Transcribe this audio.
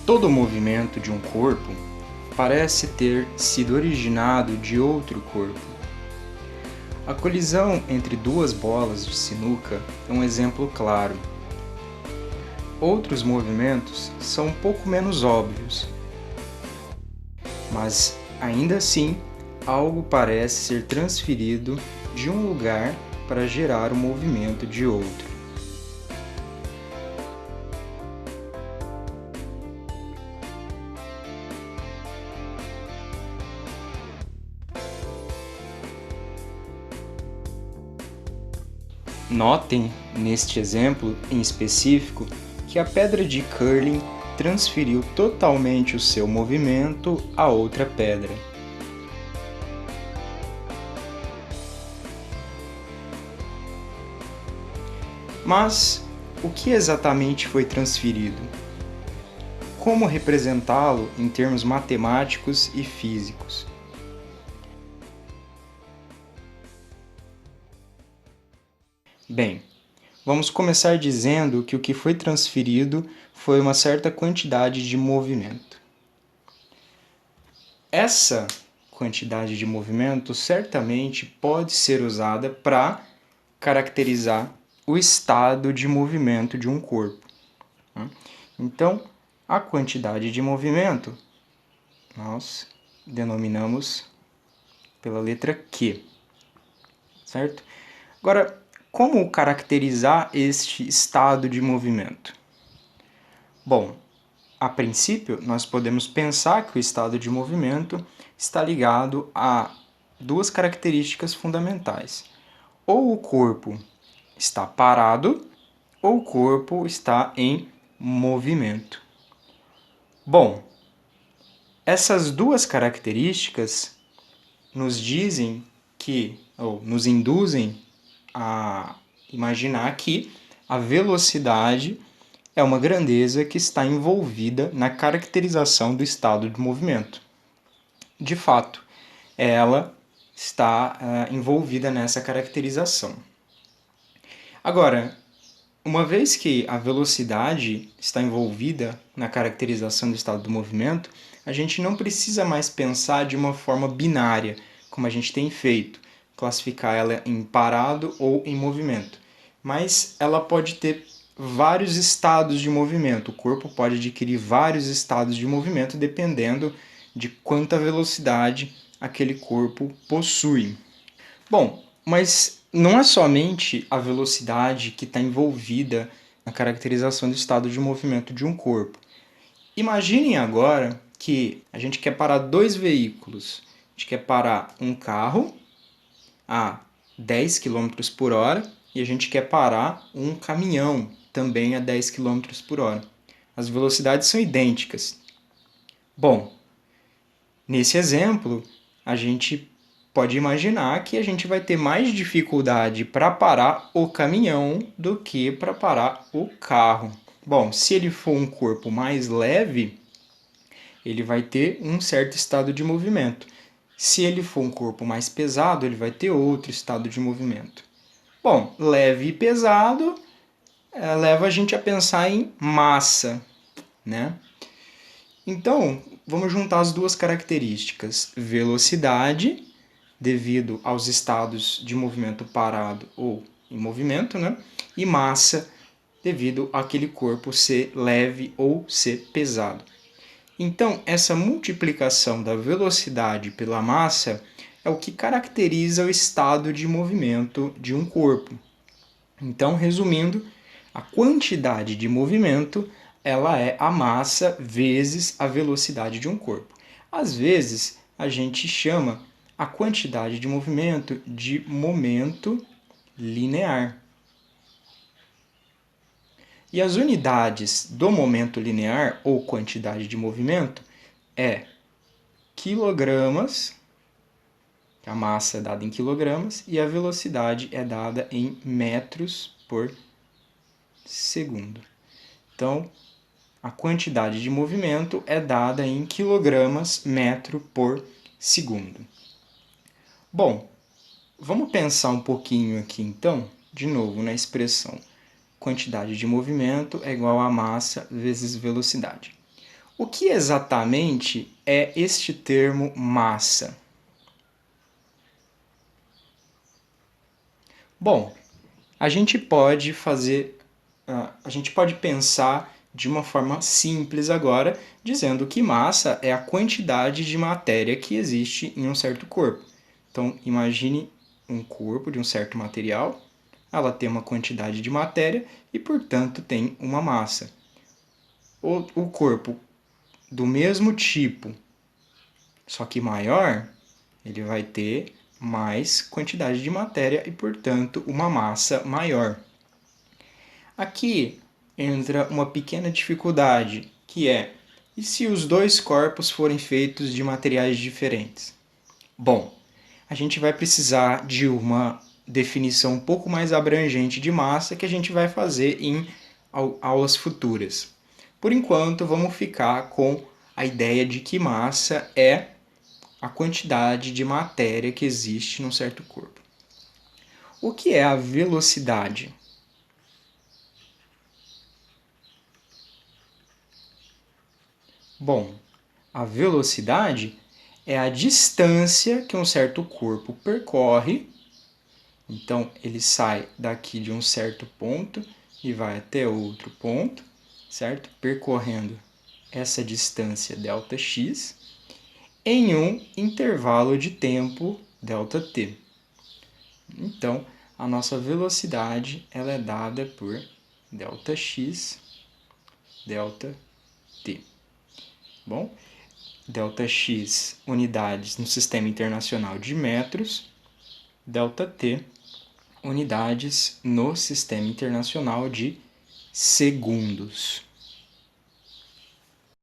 Todo movimento de um corpo parece ter sido originado de outro corpo. A colisão entre duas bolas de sinuca é um exemplo claro. Outros movimentos são um pouco menos óbvios, mas ainda assim algo parece ser transferido de um lugar para gerar o movimento de outro. Notem, neste exemplo em específico, que a pedra de curling transferiu totalmente o seu movimento a outra pedra. Mas o que exatamente foi transferido? Como representá-lo em termos matemáticos e físicos? Bem, vamos começar dizendo que o que foi transferido foi uma certa quantidade de movimento. Essa quantidade de movimento certamente pode ser usada para caracterizar o estado de movimento de um corpo. Então, a quantidade de movimento nós denominamos pela letra Q, certo? Agora, como caracterizar este estado de movimento? Bom, a princípio, nós podemos pensar que o estado de movimento está ligado a duas características fundamentais. Ou o corpo está parado, ou o corpo está em movimento. Bom, essas duas características nos dizem que, ou nos induzem a imaginar que a velocidade é uma grandeza que está envolvida na caracterização do estado de movimento. De fato, ela está envolvida nessa caracterização. Agora, uma vez que a velocidade está envolvida na caracterização do estado do movimento, a gente não precisa mais pensar de uma forma binária, como a gente tem feito, classificar ela em parado ou em movimento. Mas ela pode ter vários estados de movimento. O corpo pode adquirir vários estados de movimento dependendo de quanta velocidade aquele corpo possui. Bom, mas não é somente a velocidade que está envolvida na caracterização do estado de movimento de um corpo. Imaginem agora que a gente quer parar dois veículos. A gente quer parar um carro a 10 km por hora e a gente quer parar um caminhão também a 10 km por hora. As velocidades são idênticas. Bom, nesse exemplo, a gente pode imaginar que a gente vai ter mais dificuldade para parar o caminhão do que para parar o carro. Bom, se ele for um corpo mais leve, ele vai ter um certo estado de movimento. Se ele for um corpo mais pesado, ele vai ter outro estado de movimento. Bom, leve e pesado leva a gente a pensar em massa, né? Então, vamos juntar as duas características. Velocidade, devido aos estados de movimento parado ou em movimento, né? E massa, devido àquele corpo ser leve ou ser pesado. Então, essa multiplicação da velocidade pela massa é o que caracteriza o estado de movimento de um corpo. Então, resumindo, a quantidade de movimento ela é a massa vezes a velocidade de um corpo. Às vezes, a gente chama a quantidade de movimento de momento linear. E as unidades do momento linear, ou quantidade de movimento, é quilogramas, a massa é dada em quilogramas, e a velocidade é dada em metros por segundo. Então, a quantidade de movimento é dada em quilogramas metro por segundo. Bom, vamos pensar um pouquinho aqui então, de novo, na expressão quantidade de movimento é igual a massa vezes velocidade. O que exatamente é este termo massa? Bom, a gente pode pensar de uma forma simples agora, dizendo que massa é a quantidade de matéria que existe em um certo corpo. Então, imagine um corpo de um certo material, ela tem uma quantidade de matéria e, portanto, tem uma massa. O corpo do mesmo tipo, só que maior, ele vai ter mais quantidade de matéria e, portanto, uma massa maior. Aqui entra uma pequena dificuldade, que é: e se os dois corpos forem feitos de materiais diferentes? Bom, a gente vai precisar de uma definição um pouco mais abrangente de massa que a gente vai fazer em aulas futuras. Por enquanto, vamos ficar com a ideia de que massa é a quantidade de matéria que existe num certo corpo. O que é a velocidade? Bom, a velocidade é a distância que um certo corpo percorre. Então, ele sai daqui de um certo ponto e vai até outro ponto, certo? Percorrendo essa distância ΔX em um intervalo de tempo ΔT. Então, a nossa velocidade ela é dada por ΔX, ΔT. Bom, ΔX unidades no Sistema Internacional de Metros, ΔT unidades no Sistema Internacional de Segundos.